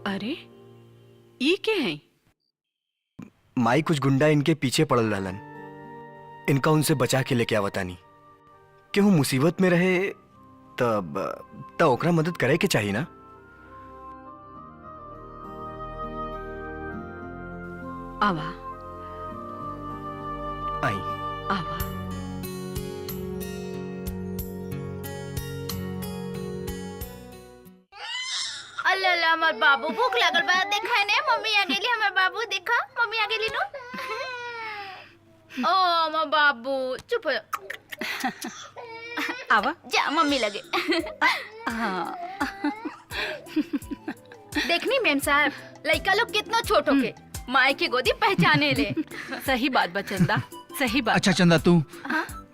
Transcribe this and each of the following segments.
अरे ई के हैं? माई कुछ गुंडा इनके पीछे पड़ल रहलन। इनका उनसे बचा के लेके आवतानी। केहू मुसीबत में रहे तब ओकरा मदद करे के चाहिए ना। आवा आई आवा। अल्लाह हमार बाबू भूख लगल बा। देखा ने मम्मी आ गेली। हमार बाबू देखा मम्मी आ गेली नु। ओ हमार बाबू चुप हो जा। आवा जा मम्मी लगे। हाँ। देखनी मेम साहब लड़का लोग कितना छोट होके माई की गोदी पहचाने ले। सही बात बा चंदा, सही बात। अच्छा चंदा तू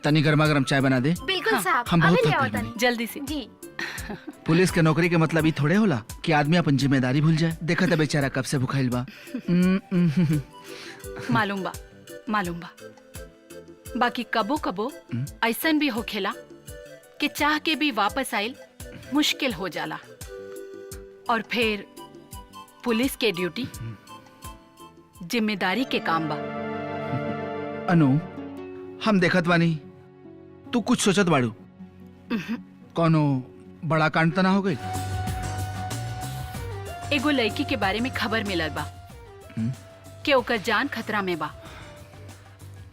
तनी गर्मा गर्म चाय बना दे। बिल्कुल साहब हम बहुत अभी ले थक आओ गइल तनी। जल्दी से। जी पुलिस के नौकरी के मतलब ई थोड़े होला कि आदमी अपन जिम्मेदारी भूल जाए। देखा था बेचारा कब से भूखाइल बा। मालूम बा। बाकी कबो कबो ऐसन भी होखेला कि चाह के भी वापस आइल मुश्किल हो जाला। और फिर पुलिस के ड्यूटी जिम्मेदारी के काम बा। अनु हम देखत बानी तू कुछ सोचत बाड़ू। कौनो बड़ा कांड तना हो गई? एगो लड़की के बारे में खबर मिलल बा कि ओकर जान खतरा में बा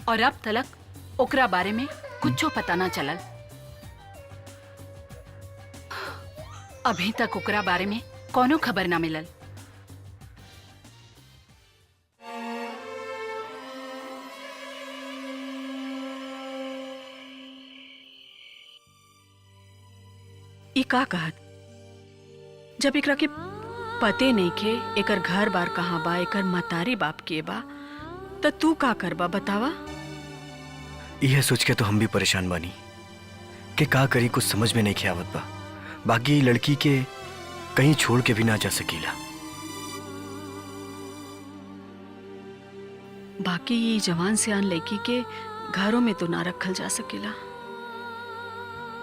और अब तलक ओकरा बारे में कुछो पता ना चलल। अभी तक ओकरा बारे में कोनो खबर ना मिलल। ई का कहत? जब एकरा के पते नहीं के एकर घर बार कहाँ बा, एकर मतारी बाप के बा, तो तू का करबा बतावा? यह सोच के तो हम भी परेशान बानी कि का करी, कुछ समझ में नहीं के आवत बा। बाकी लड़की के कहीं छोड़ के भी ना जा सकीला। बाकी ये जवान सियान लड़की के घरों में तो ना रखल जा सकेला।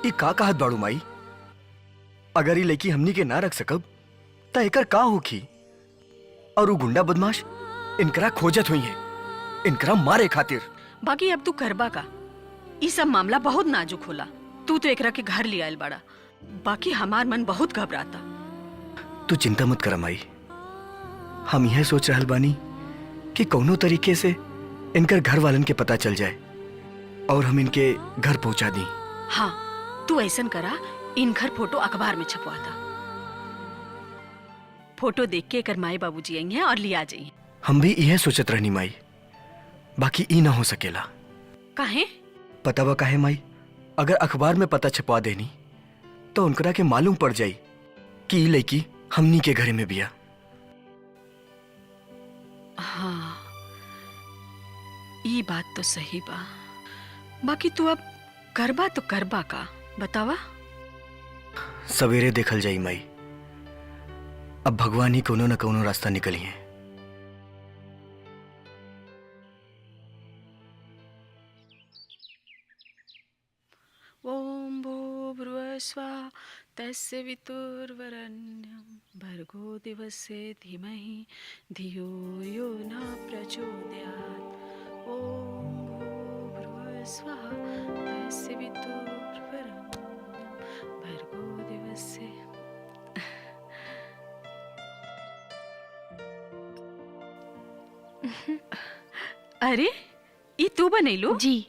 ई का कहत बाड़ू माई? अगर ये लड़की हमनी के ना रख सकब त एकर का होखी? और वो गुंडा बदमाश इनकरा खोजत हुई है, इनकरा मारे खातिर। बाकी अब तू करबा का? ई सब मामला बहुत नाजुक होला। तू तो एकरा के घर ले आयल बड़ा। बाकी हमार मन बहुत घबराता। तू चिंता मत कर माई। हम यह सोच रहल बानी कि कौनो तरीके से इनकर घर वालन के पता चल जाए और हम इनके घर पहुंचा दी। हाँ तू ऐसन करा, इन घर फोटो अखबार में छपवा दा। फोटो देख के एकर माई बाबूजी आएंगे और लिया जाइए। हम भी यह सोचत रहनी माई। बाकी ई ना हो सकेला। काहे? पता बा काहे माई? अगर अखबार में पता छपवा देनी तो उनकरा के मालूम पड़ जाई कि ई लड़की हमनी के घरे में बिया। हाँ ये बात तो सही बा। बाकी तू अब करबा तो करबा का बतावा? सवेरे देखल जाई माई। अब भगवान ही कोनो न कोनो रास्ता निकली है। ओम भूर्भुवस्सुः तस्य वितुर्वरेण्यं भर्गो दिवसे धीमहि धियो यो न प्रचोदयात्। ओम भूर्भुवस्सुः तस्य वितुर्वरेण्यं भर्गो दिवसे। अरे ये तू बनैलो? जी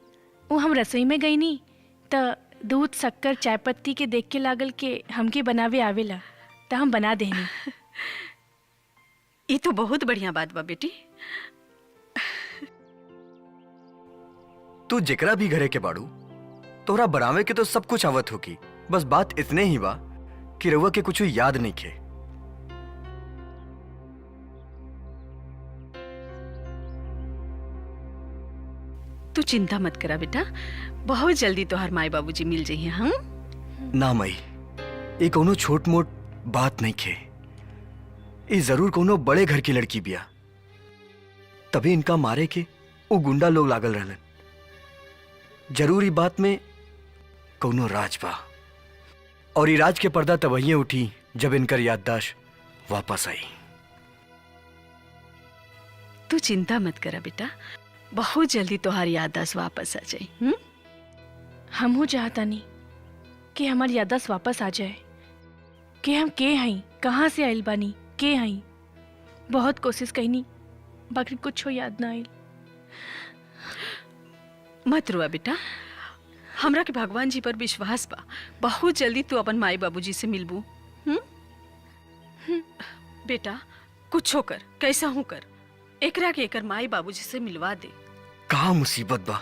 वो हम रसोई में गई नी त दूध शक्कर चाय पत्ती के देख के लागल के हमके बनावे आवेला त हम बना देनी। ये तो बहुत बढ़िया बात बा बेटी। तू जेकरा भी घरे के बाड़ू तोहरा बनावे के तो सब कुछ आवत होगी। बस बात इतने ही बा कि रउआ के कुछ याद नहीं खे। तू चिंता मत करा बेटा, बहुत जल्दी तोहर माई बाबूजी मिल जाइए। हम ना माई, ये कोनो छोट मोट बात नहीं खे। ये जरूर कोनो बड़े घर की लड़की बिया। तभी इनका मारे के वो गुंडा लोग लागल रहलन। जरूरी बात में कोनो राज बा। और ये राज के पर्दा तबहिए उठी जब इनकर याददाश्त वापस आई। तू चिंता मत करा बेटा, बहुत जल्दी तुम्हारी याददाश्त वापस आ जाए। हमहू चाहता नहीं कि हमारी याददाश्त वापस आ जाए कि हम के हई, कहाँ से आइल बानी, के हई। बहुत कोशिश कईनी बाकी कुछ याद ना आइल। मत रुआ बेटा, हमरा के भगवान जी पर विश्वास बा, बहुत जल्दी तू अपन माई बाबूजी से मिलबू। बेटा कुछ कर, कैसा हूँ कर, एकरा के एकर माई बाबूजी से मिलवा दे। कहाँ मुसीबत बा,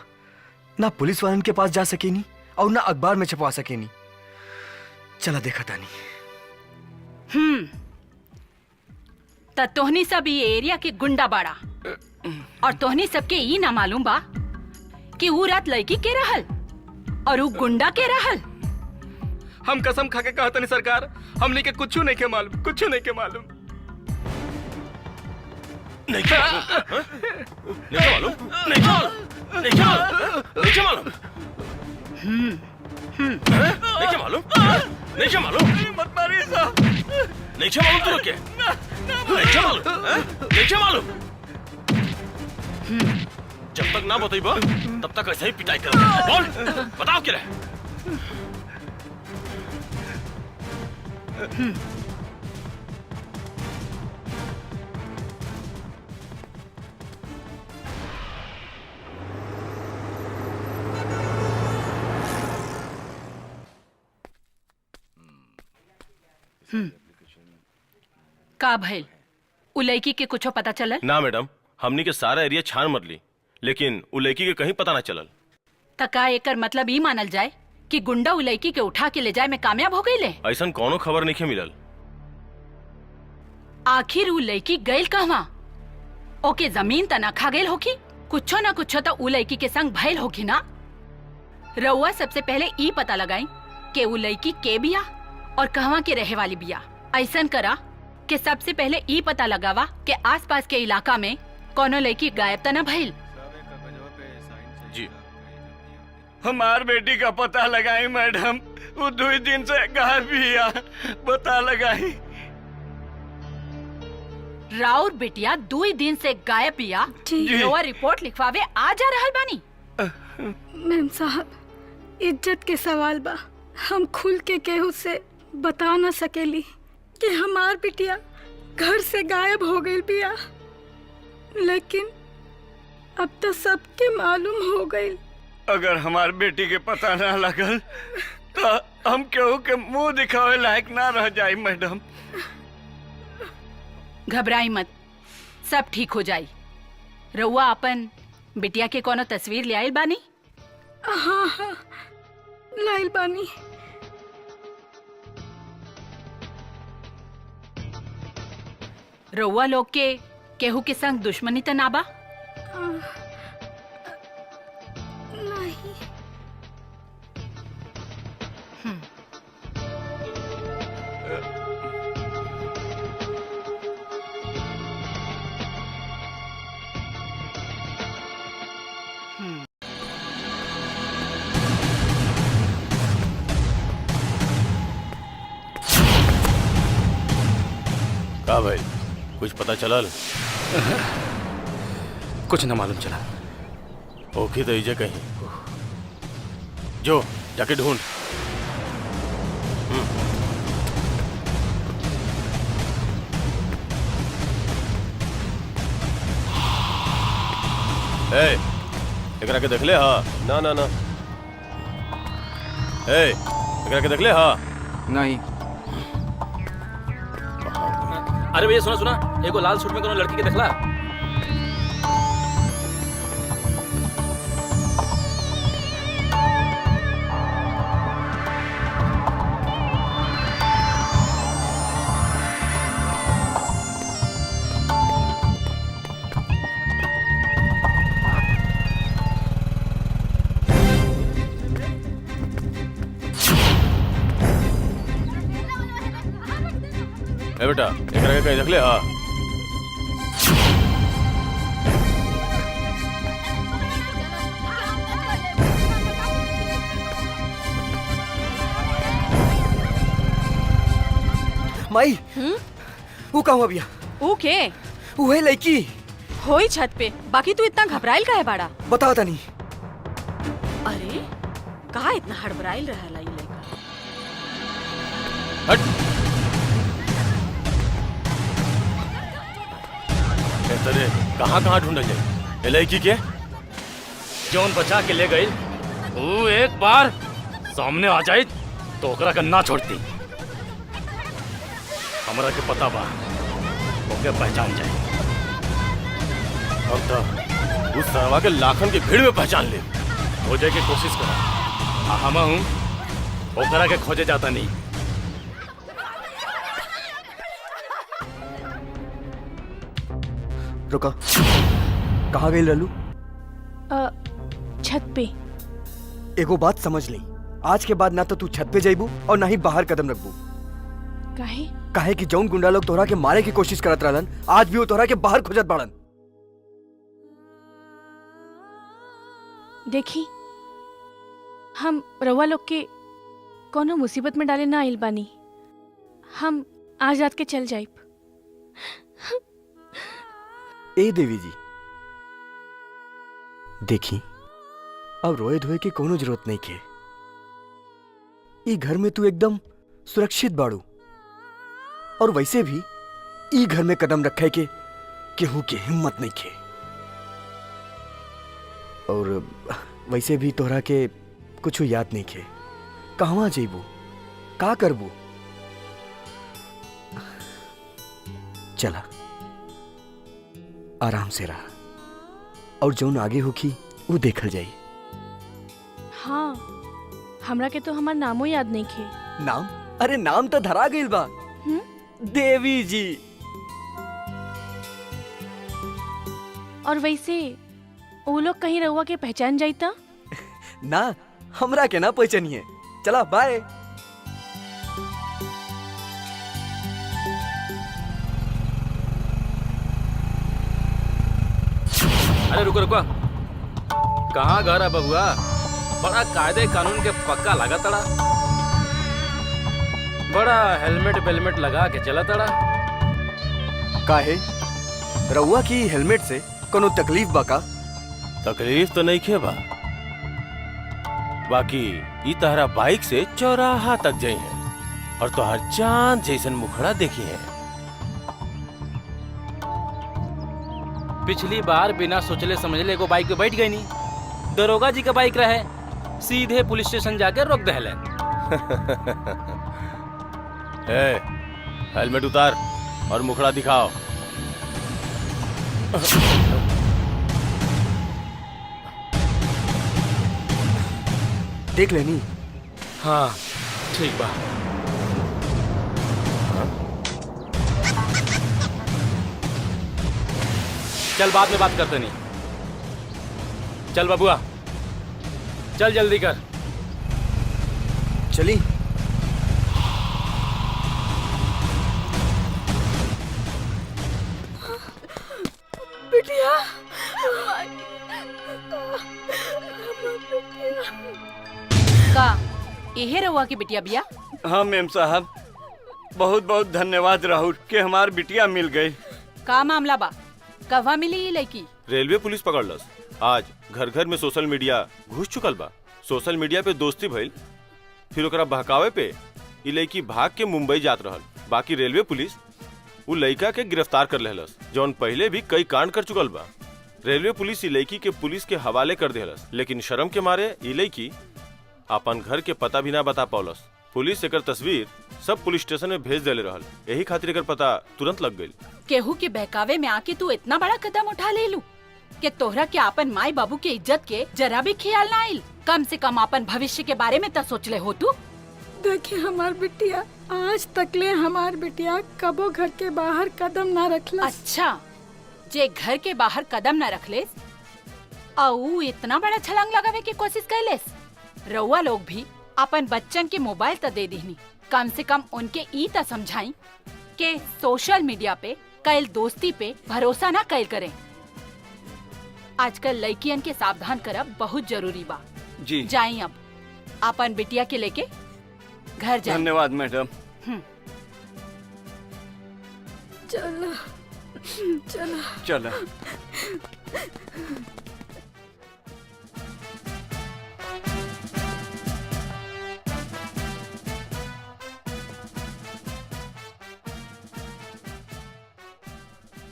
ना पुलिस वालन के पास जा सके नी और ना अखबार में छपवा सके नी। चला देखा तानी। त तोहनी सब ये एरिया के गुंडा बाड़ा और तोहनी सबके ई ना मालूम बा कि ऊ रात लड़की के रहल और ऊ गुंडा के रहल। हम कसम खा के कहते नहीं सरकार, हमने के कुछ नहीं के मालूम, कुछ नहीं के मालूम। नहीं के मालूम, नहीं के मालूम, नहीं के मालूम, नहीं के मालूम, नहीं के मालूम, नहीं के मालूम, नहीं के मालूम, मत मारिए साहब, नहीं के मालूम तुम क्या? नहीं के मालूम, नहीं के मालूम। जब तक ना बताइबा तब तक ऐसे ही पिटाई कर। बोल, बताओ क्या है? का भइल? उ लड़की के कुछो पता चलल? ना मैडम, हमनी के सारा एरिया छान मरली, लेकिन उ लड़की के कहीं पता ना चलल। त का एकर मतलब ई मानल जाए कि गुंडा उ लड़की के उठा के ले जाए में कामयाब हो गईले? ऐसा कोनो खबर नहीं मिलल। आखिर उ लड़की गईल कहवा? ओके जमीन तना खा गईल होखी, कुछो ना कुछो तो उ लड़की के संग भइल होखी ना। रउआ सबसे पहले ई पता लगाई कि उ लड़की के बिया और कहवा के रहे वाली बिया। ऐसन करा कि सबसे पहले ई पता लगावा कि आसपास के इलाका में कोनो लड़की गायब तना भइल। जी हमार बेटी का पता लगाई मैडम, वो 2 दिन से गायब भी है, पता लगाई। राउर बिटिया 2 दिन से गायब बिया, रउआ रिपोर्ट लिखवावे आ जा रहल बानी। मैम साहब, इज्जत के सवाल बा, हम खुल के केहू से बता ना सकेली कि हमार बिटिया घर से गायब हो गई बिया, लेकिन अब तो सबके मालूम हो गई। अगर हमार बेटी के पता ना लगल तो हम केहू के मुंह दिखावे लायक ना रह जाई मैडम। घबराई मत, सब ठीक हो जाई। रउआ अपन बिटिया के कोनो तस्वीर ले आइल बानी? हाँ हाँ, लाइल बानी। रउआ लोग के केहू के संग दुश्मनी त ना बा? नहीं। का भाई, कुछ पता चलल? कुछ ना मालूम चला। ओके तो इजे कहीं जो जाके ढूंढ। एकरा के देखले हा? ना ना ना। एकरा के देखले हा? नहीं। अरे भैया सुना सुना, एगो लाल सूट में कोनो लड़की के देखला? ए बेटा, एकरा के कहीं देखले हा? माई, वो कहाँ हुआ बिया? ओ के? वो है लड़की, होई छत पे, बाकी तू इतना घबराइल काहे बाड़ा? बताओ तनी। अरे का इतना हड़बड़ाइल रहला ई लड़का? हट। तेरे कहाँ ढूंढल जाए लड़की के? जौन बचा के ले गई वो एक बार सामने आ जाए तो ओकरा के ना छोड़ती। हमरा के पता बा ओके पहचान जाए। अब तो उस सरवा के लाखन की भीड़ में पहचान ले। हो जाए की कोशिश करा। हम हूँ ओकरा के खोजे जाता नहीं। रुका, कहाँ गई लल्लू? छत पे। एगो बात समझ ली, आज के बाद ना तो तू छत पे जाइबू और ना ही बाहर कदम रखबू। काहे? काहे कि जौन गुंडा लोग तोहरा के मारे की कोशिश करत रहलन, आज भी वो तोहरा के बाहर खोजत बाड़न। देखी, हम रउआ लोग के कोनो मुसीबत में डाले ना आइल बानी। हम आज रात के चल जाइब। ए देवी जी, देखी अब रोए धोए की कोनो जरूरत नहीं के। ई घर में तू एकदम सुरक्षित बाड़ू, और वैसे भी ई घर में कदम रखे के केहू के हिम्मत नहीं के। और वैसे भी तोहरा के कुछ याद नहीं के। कहवा जेबू, का करबू? चला आराम से रहा, और जौन आगे होखी वो देखल जाई। हाँ, हमरा के तो हमार नामो याद नहीं खे। नाम? अरे नाम तो धरा गइल बा, देवी जी। और वैसे वो लोग कहीं रउआ के पहचान जाइता? ना, हमरा के ना पहचानिए। चला बाय। अरे रुको रुको, कहाँ घर है बबुआ? बड़ा कायदे कानून के पक्का लगा तड़ा। बड़ा हेलमेट बेलमेट लगा के चला तड़ा। काहे? रउआ की हेलमेट से कोनो तकलीफ बा का? तकलीफ तो नहीं खे बा, बाकी ई तहरा बाइक से चौराहा तक जाई है और तोहर चांद जैसन मुखड़ा देखी है। पिछली बार बिना सोचले समझले एगो बाइक पे बैठ गई नहीं। दरोगा जी का बाइक रहे, सीधे पुलिस स्टेशन जाके रोक दहले। हेलमेट उतार और मुखड़ा दिखाओ। देख लेनी। हाँ ठीक बा। चल बाद में बात करते नहीं। चल बबुआ, चल जल्दी कर। चली। बिटिया, का यही रहुआ की बिटिया बिया? हाँ मेम साहब, बहुत बहुत धन्यवाद राहुल कि हमार बिटिया मिल गई। का मामला बा? कहवा मिली ये लड़की? रेलवे पुलिस पकड़लस। आज घर घर में सोशल मीडिया घुस चुकल बा। सोशल मीडिया पे दोस्ती भइल, फिर ओकरा बहकावे पे ई लड़की भाग के मुंबई जात रहल। बाकी रेलवे पुलिस उ लड़का के गिरफ्तार कर लेहलस, जौन पहले भी कई कांड कर चुकल बा। रेलवे पुलिस ई लड़की के पुलिस के हवाले कर देहलस, लेकिन शर्म के मारे ई लड़की अपन घर के पता भी ना बता पौलस। पुलिस एकर तस्वीर सब पुलिस स्टेशन में भेज देले रहल, यही खातिर एकर पता तुरंत लग गई। केहू के बहकावे में आके तू इतना बड़ा कदम उठा ले लू कि तोहरा के अपन माई बाबू के इज्जत के जरा भी ख्याल ना आइल। कम से कम अपन भविष्य के बारे में तो सोच ले हो तू। देखिए हमार बिटिया, आज तकले हमार बिटिया कबो घर के बाहर कदम ना रखला। अच्छा, जे घर के बाहर कदम न रखले और इतना बड़ा छलांग लगावे की कोशिश कैलेस। रउआ लोग भी अपन बच्चन के मोबाइल तो दे दीनी, कम से कम उनके ई तो समझाई कि सोशल मीडिया पे कैल दोस्ती पे भरोसा ना कैल करें। आजकल लड़कियन के सावधान करब बहुत जरूरी बा। जी जाई अब अपन बिटिया के लेके घर जाए। धन्यवाद मैडम। चलो चलो चला।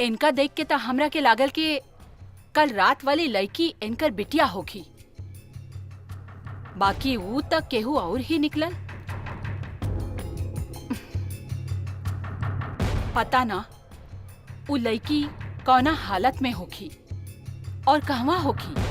इनका देख के तो हमरा के लागल कि कल रात वाली लड़की इनकर बिटिया होगी, बाकी वो तक केहू और ही निकलल। पता ना वो लड़की कौना हालत में होगी और कहवा होगी।